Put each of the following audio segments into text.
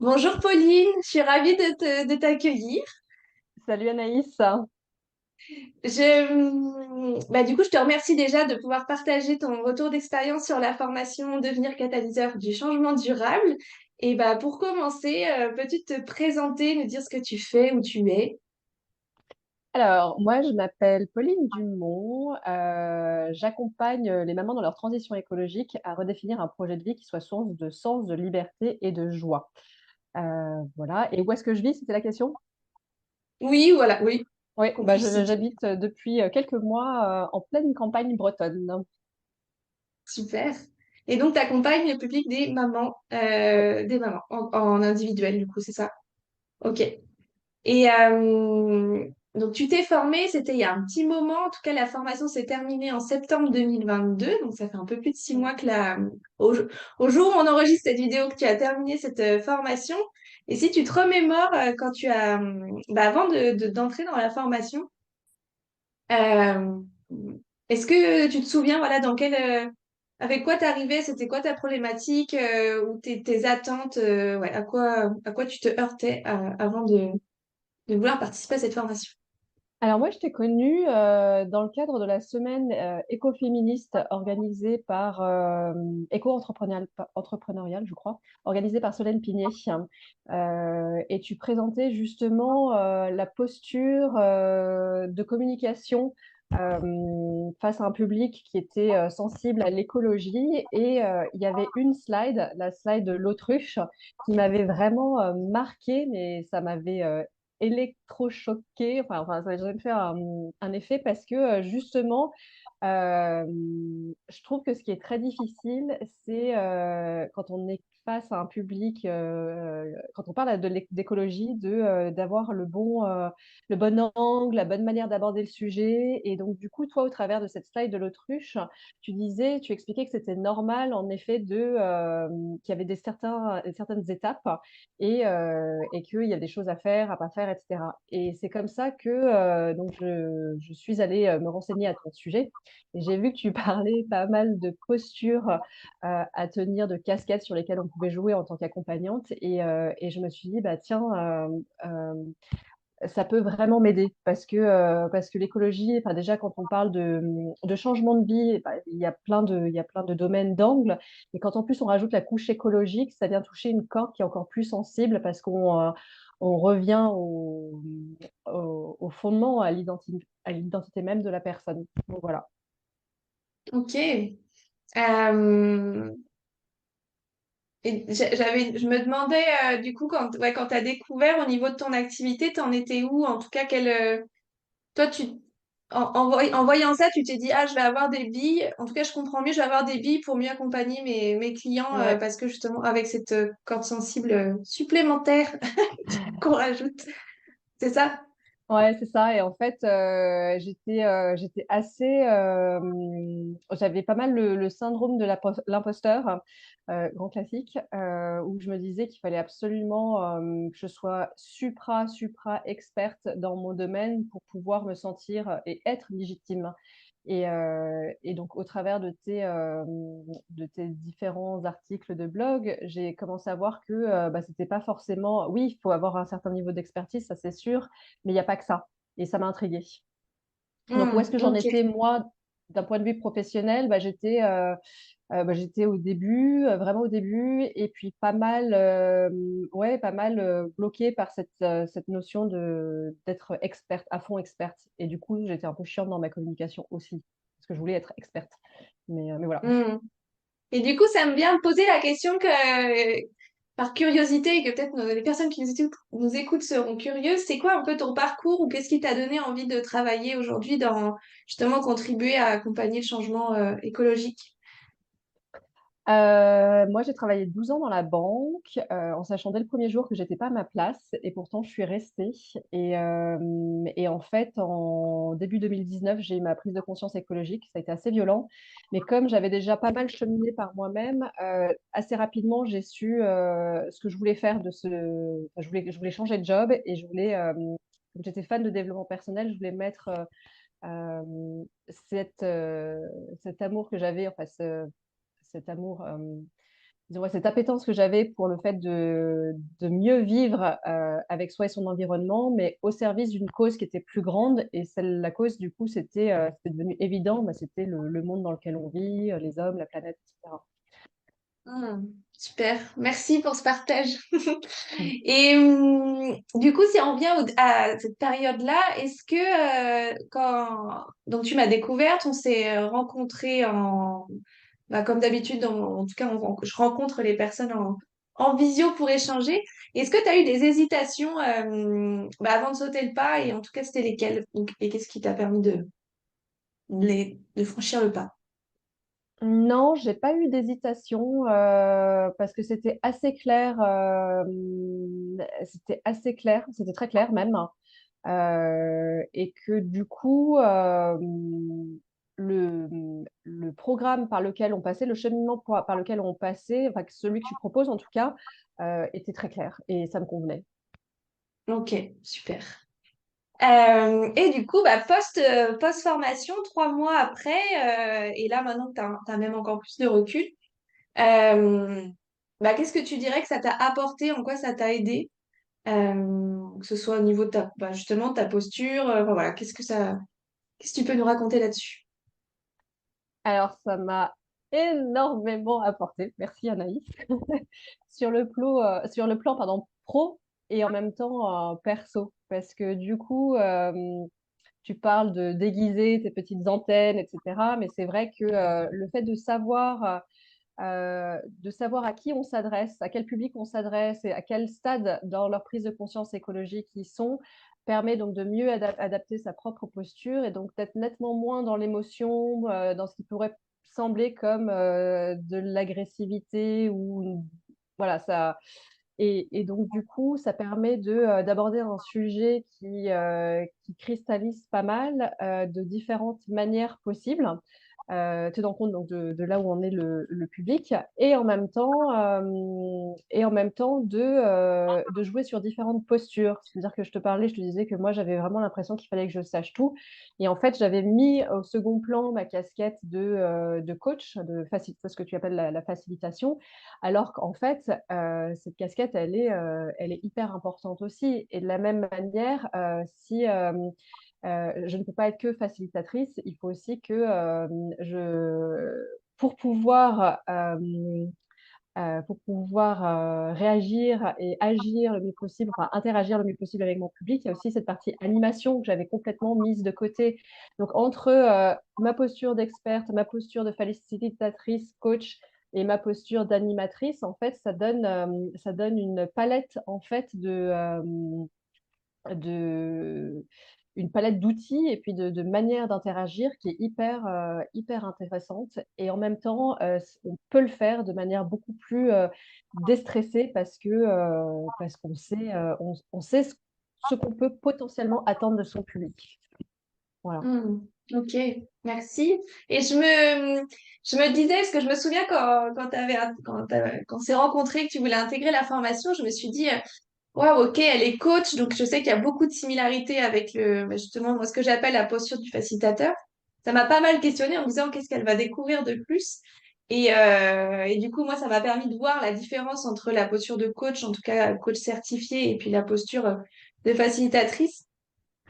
Bonjour Pauline, je suis ravie de t'accueillir. Salut Anaïs. Du coup, je te remercie déjà de pouvoir partager ton retour d'expérience sur la formation Devenir catalyseur du changement durable. Pour commencer, peux-tu te présenter, nous dire ce que tu fais, où tu es? Alors, moi, je m'appelle Pauline Dumont. J'accompagne les mamans dans leur transition écologique à redéfinir un projet de vie qui soit source de sens, de liberté et de joie. Voilà. Et où est-ce que je vis? C'était la question? Oui, voilà, oui, Oui, qu'on puisse situer. j'habite depuis quelques mois en pleine campagne bretonne. Super. Et donc, tu accompagnes le public Oui. des mamans en individuel, du coup, c'est ça? Ok. Donc, tu t'es formée, c'était il y a un petit moment. En tout cas, la formation s'est terminée en septembre 2022. Donc, ça fait un peu plus de 6 mois au jour où on enregistre cette vidéo que tu as terminé cette formation. Et si tu te remémores quand avant d'entrer dans la formation, euh, est-ce que tu te souviens, voilà, avec quoi t'arrivais, c'était quoi ta problématique ou tes attentes, ouais, à quoi tu te heurtais avant de vouloir participer à cette formation? Alors moi, je t'ai connue dans le cadre de la semaine écoféministe organisée par éco-entrepreneuriale, je crois, organisée par Solène Pigné. Et tu présentais justement la posture de communication face à un public qui était sensible à l'écologie. Et il y avait une slide, la slide de l'autruche, qui m'avait vraiment marquée, mais ça m'avait électrochoquée. Ça a jamais fait un effet parce que justement, euh, je trouve que ce qui est très difficile, c'est quand on est face à un public, quand on parle d'écologie, d'avoir le bon angle, la bonne manière d'aborder le sujet. Et donc, du coup, toi, au travers de cette slide de l'autruche, tu expliquais que c'était normal, en effet, qu'il y avait certaines étapes et qu'il y a des choses à faire, à pas faire, etc. Et c'est comme ça que je suis allée me renseigner à ton sujet. Et j'ai vu que tu parlais pas mal de postures à tenir, de casquettes sur lesquelles on pouvait jouer en tant qu'accompagnante. Et je me suis dit, bah, tiens, ça peut vraiment m'aider parce que l'écologie, enfin déjà quand on parle de changement de vie, bah, il y a plein de domaines d'angles. Et quand en plus on rajoute la couche écologique, ça vient toucher une corde qui est encore plus sensible parce qu'on revient au fondement, à l'identité même de la personne. Donc voilà. Ok. Euh, je me demandais, du coup, quand tu as découvert au niveau de ton activité, t'en étais où? En tout cas, toi, en voyant ça, tu t'es dit, ah, je vais avoir des billes. En tout cas, je comprends mieux, je vais avoir des billes pour mieux accompagner mes clients, Ouais. parce que justement, avec cette corde sensible supplémentaire qu'on rajoute. C'est ça? Ouais, c'est ça. Et en fait, j'étais assez. J'avais pas mal le syndrome de l'imposteur, grand classique, où je me disais qu'il fallait absolument que je sois supra experte dans mon domaine pour pouvoir me sentir et être légitime. Et donc, au travers de tes différents articles de blog, j'ai commencé à voir que bah, c'était pas forcément. Oui, il faut avoir un certain niveau d'expertise, ça c'est sûr, mais il n'y a pas que ça. Et ça m'a intriguée. Donc, où est-ce que j'en Ok. étais, moi, d'un point de vue professionnel? J'étais au début, vraiment au début, et puis pas mal bloquée par cette notion d'être experte, à fond experte. Et du coup, j'étais un peu chiante dans ma communication aussi, parce que je voulais être experte. Mais voilà. Hmm. Et du coup, ça me vient de poser la question par curiosité, et que peut-être les personnes qui nous écoutent seront curieuses, c'est quoi un peu ton parcours ou qu'est-ce qui t'a donné envie de travailler aujourd'hui dans justement contribuer à accompagner le changement écologique? Moi, j'ai travaillé 12 ans dans la banque, en sachant dès le premier jour que j'étais pas à ma place, et pourtant je suis restée. Et en fait, en début 2019, j'ai eu ma prise de conscience écologique. Ça a été assez violent, mais comme j'avais déjà pas mal cheminé par moi-même, assez rapidement, j'ai su ce que je voulais faire enfin, je voulais changer de job et comme j'étais fan de développement personnel, je voulais mettre cet amour que j'avais, enfin cet amour disons, ouais, cette appétence que j'avais pour le fait de mieux vivre avec soi et son environnement, mais au service d'une cause qui était plus grande. Et celle, la cause, du coup, c'était devenu évident, bah, c'était le monde dans lequel on vit, les hommes, la planète, etc. Super, merci pour ce partage. Mm. Et du coup, si on revient à cette période-là, est-ce que quand donc tu m'as découverte, on s'est rencontrés bah, comme d'habitude, en tout cas, je rencontre les personnes en visio pour échanger. Est-ce que tu as eu des hésitations bah, avant de sauter le pas et en tout cas, c'était lesquelles? Et qu'est-ce qui t'a permis de franchir le pas? Non, j'ai pas eu d'hésitation parce que c'était assez clair. C'était assez clair, c'était très clair même. Et que du coup, le programme par lequel on passait, le cheminement par lequel on passait, enfin, celui que tu proposes en tout cas, était très clair et ça me convenait. Ok, super. Et du coup, bah, post-formation, 3 mois après, et là maintenant que tu as, même encore plus de recul, euh, bah, qu'est-ce que tu dirais que ça t'a apporté, en quoi ça t'a aidé, que ce soit au niveau de bah, justement de ta posture, enfin, voilà, qu'est-ce que tu peux nous raconter là-dessus? Alors, ça m'a énormément apporté. Merci Anaïs. Sur le plan, pardon, pro et en même temps perso. Parce que du coup, tu parles de déguiser tes petites antennes, etc. Mais c'est vrai que le fait de savoir à qui on s'adresse, à quel public on s'adresse et à quel stade dans leur prise de conscience écologique ils sont, permet donc de mieux adapter sa propre posture et donc d'être nettement moins dans l'émotion, dans ce qui pourrait sembler comme de l'agressivité ou voilà ça. Et donc du coup, ça permet d'aborder un sujet qui cristallise pas mal de différentes manières possibles tenant compte donc de là où en est le public et en même temps de jouer sur différentes postures. C'est-à-dire que je te disais que moi j'avais vraiment l'impression qu'il fallait que je sache tout et en fait j'avais mis au second plan ma casquette de coach, ce que tu appelles la facilitation, alors qu'en fait cette casquette elle est hyper importante aussi et de la même manière si je ne peux pas être que facilitatrice, il faut aussi que pour pouvoir réagir et agir le mieux possible, enfin interagir le mieux possible avec mon public, il y a aussi cette partie animation que j'avais complètement mise de côté. Donc entre ma posture d'experte, ma posture de facilitatrice, coach et ma posture d'animatrice, en fait, ça donne une palette en fait de une palette d'outils et puis de manières d'interagir qui est hyper intéressante. Et en même temps, on peut le faire de manière beaucoup plus déstressée parce on sait ce qu'on peut potentiellement attendre de son public. Voilà. Hmm, ok, merci. Et je me disais, parce que je me souviens quand on s'est rencontrés, que tu voulais intégrer la formation, je me suis dit, waouh, ok, elle est coach, donc je sais qu'il y a beaucoup de similarités avec bah, justement, moi, ce que j'appelle la posture du facilitateur. Ça m'a pas mal questionné en me disant qu'est-ce qu'elle va découvrir de plus. Et du coup, moi, ça m'a permis de voir la différence entre la posture de coach, en tout cas coach certifié, et puis la posture de facilitatrice.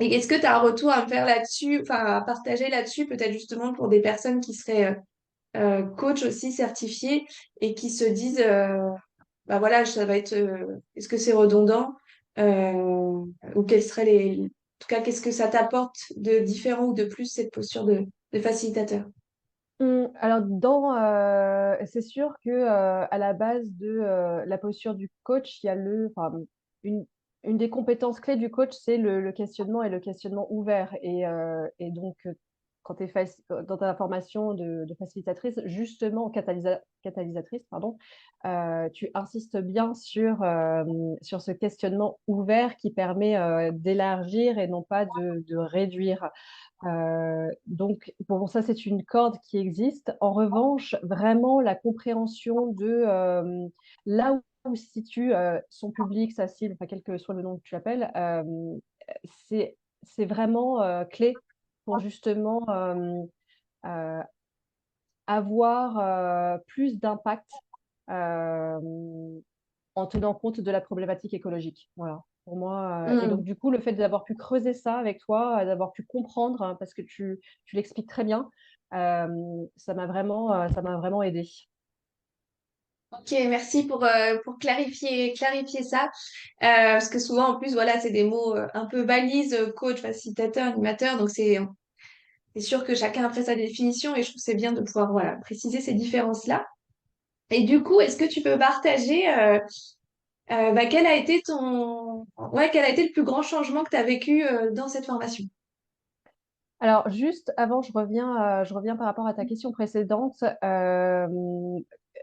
Et est-ce que tu as un retour à me faire là-dessus, enfin à partager là-dessus, peut-être justement pour des personnes qui seraient coach aussi certifiées et qui se disent, bah voilà, ça va être, est-ce que c'est redondant ou quels seraient en tout cas, qu'est-ce que ça t'apporte de différent ou de plus cette posture de facilitateur? Alors, c'est sûr que à la base de la posture du coach, il y a une, une des compétences clés du coach, c'est le questionnement et le questionnement ouvert. Et donc, quand tu es dans ta formation de facilitatrice, justement catalysatrice, pardon, tu insistes bien sur ce questionnement ouvert qui permet d'élargir et non pas de réduire. Donc, bon, ça, c'est une corde qui existe. En revanche, vraiment, la compréhension de là où se situe son public, sa cible, enfin, quel que soit le nom que tu appelles, c'est, c'est vraiment clé pour justement euh, avoir plus d'impact euh, en tenant compte de la problématique écologique. Voilà, pour moi. Et Hmm. donc, du coup, le fait d'avoir pu creuser ça avec toi, d'avoir pu comprendre, hein, parce que tu l'expliques très bien, ça m'a vraiment aidé. Ok, merci pour clarifier ça. Parce que souvent, en plus, voilà, c'est des mots un peu balises, coach, facilitateur, animateur. Donc, c'est sûr que chacun a après sa définition et je trouve que c'est bien de pouvoir, voilà, préciser ces différences-là. Et du coup, est-ce que tu peux partager bah, quel a été le plus grand changement que tu as vécu dans cette formation? Alors, juste avant, je reviens par rapport à ta question précédente.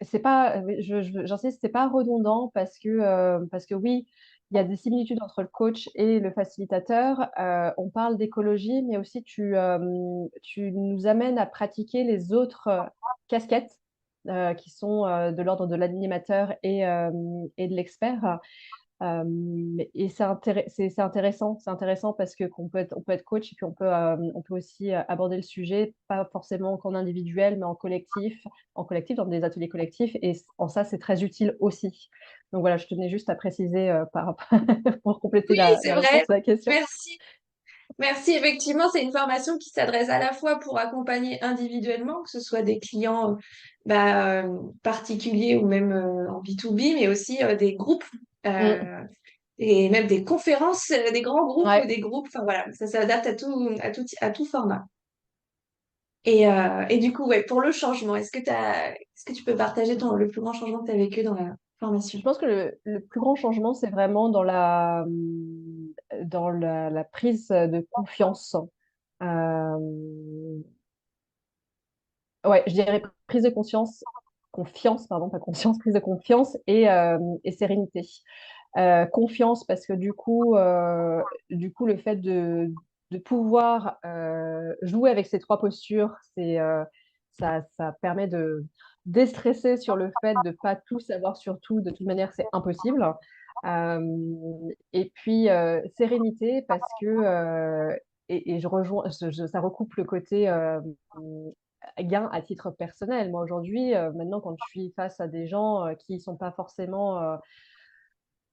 C'est pas, j'insiste, c'est pas redondant parce que oui, il y a des similitudes entre le coach et le facilitateur. On parle d'écologie, mais aussi tu nous amènes à pratiquer les autres casquettes qui sont de l'ordre de l'animateur et de l'expert. Et c'est intéressant parce que on peut être coach et puis on peut aussi aborder le sujet, pas forcément qu'en individuel, mais en collectif, dans des ateliers collectifs. Et en ça, c'est très utile aussi. Donc voilà, je tenais juste à préciser pour compléter Oui, c'est la vrai. réponse à la question. Merci. Merci. Effectivement, c'est une formation qui s'adresse à la fois pour accompagner individuellement, que ce soit des clients particuliers ou même en B2B, mais aussi des groupes Mm. euh, et même des conférences, des grands groupes ou Ouais. des groupes. Enfin voilà, ça s'adapte à tout format. Et du coup, ouais, pour le changement, est-ce que tu peux partager le plus grand changement que tu as vécu dans la formation? Je pense que le plus grand changement, c'est vraiment la prise de confiance. Euh, Ouais, je dirais prise de conscience, confiance, pardon, pas conscience, prise de confiance et sérénité. Confiance parce que du coup, le fait de pouvoir jouer avec ces trois postures, ça permet de déstresser sur le fait de pas tout savoir sur tout. De toute manière, c'est impossible. Et puis sérénité parce que et je rejoins, ça recoupe le côté gain à titre personnel. Moi, aujourd'hui, maintenant, quand je suis face à des gens qui sont pas forcément,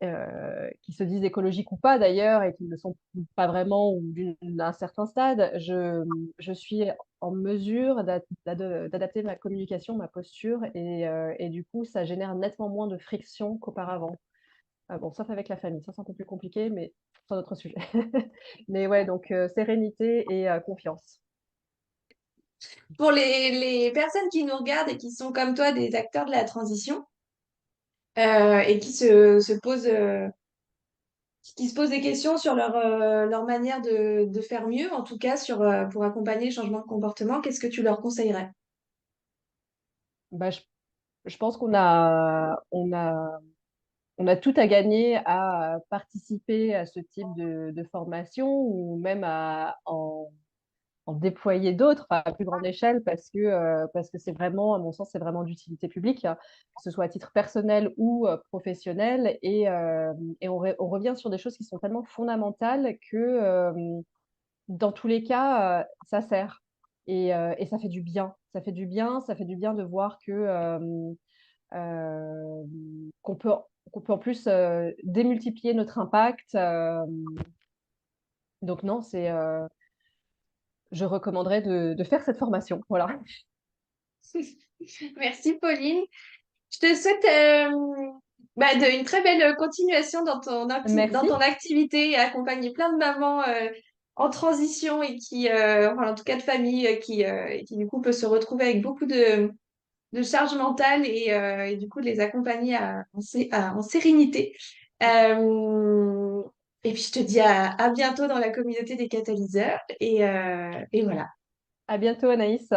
qui se disent écologiques ou pas d'ailleurs, et qui ne le sont pas vraiment ou d'un certain stade, je suis en mesure d'adapter ma communication, ma posture, et du coup, ça génère nettement moins de friction qu'auparavant. Bon, sauf avec la famille, ça c'est un peu plus compliqué, mais c'est un autre sujet. Mais ouais, donc sérénité et confiance. Pour les personnes qui nous regardent et qui sont comme toi des acteurs de la transition et qui se posent des questions sur leur manière de faire mieux, en tout cas pour accompagner le changement de comportement, qu'est-ce que tu leur conseillerais? Bah, je pense on a tout à gagner à participer à ce type de formation ou même en déployer d'autres à plus grande échelle parce que c'est vraiment, à mon sens, c'est vraiment d'utilité publique, hein, que ce soit à titre personnel ou professionnel. Et on revient sur des choses qui sont tellement fondamentales que dans tous les cas, ça sert. Et ça fait du bien. Ça fait du bien, ça fait du bien de voir euh, qu'on peut, qu'on peut en plus démultiplier notre impact. Donc non, je recommanderais de faire cette formation. Voilà. Merci Pauline. Je te souhaite une très belle continuation dans Merci. ton activité et accompagner plein de mamans en transition et enfin, en tout cas de familles qui du coup peuvent se retrouver avec beaucoup de charge mentale et du coup de les accompagner en sérénité. Euh, et puis je te dis à bientôt dans la communauté des catalyseurs et voilà. À bientôt, Anaïs.